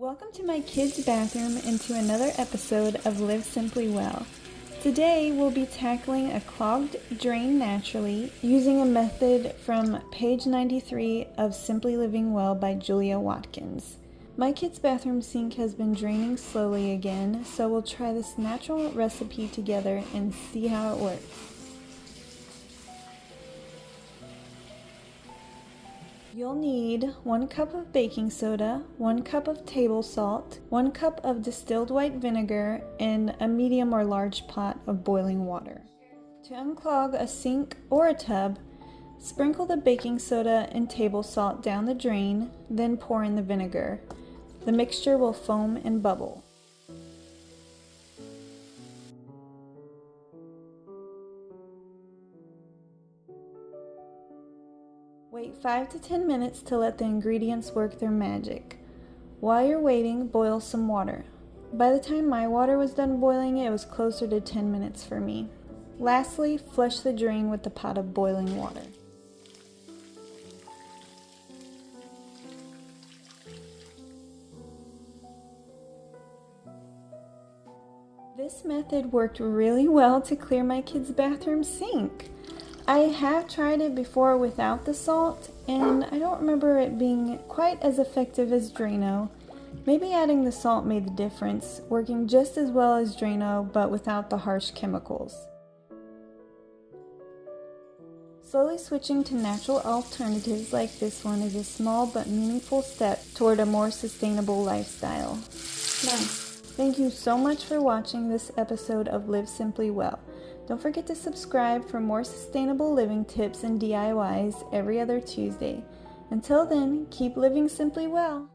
Welcome to my kids' bathroom and to another episode of Live Simply Well. Today we'll be tackling a clogged drain naturally using a method from page 93 of Simply Living Well by Julia Watkins. My kids' bathroom sink has been draining slowly again, so we'll try this natural recipe together and see how it works. You'll need 1 cup of baking soda, 1 cup of table salt, 1 cup of distilled white vinegar, and a medium or large pot of boiling water. To unclog a sink or a tub, sprinkle the baking soda and table salt down the drain, then pour in the vinegar. The mixture will foam and bubble. Wait 5 to 10 minutes to let the ingredients work their magic. While you're waiting, boil some water. By the time my water was done boiling, it was closer to 10 minutes for me. Lastly, flush the drain with the pot of boiling water. This method worked really well to clear my kids' bathroom sink. I have tried it before without the salt, and I don't remember it being quite as effective as Drano. Maybe adding the salt made the difference, working just as well as Drano but without the harsh chemicals. Slowly switching to natural alternatives like this one is a small but meaningful step toward a more sustainable lifestyle. Thank you so much for watching this episode of Live Simply Well. Don't forget to subscribe for more sustainable living tips and DIYs every other Tuesday. Until then, keep living simply well.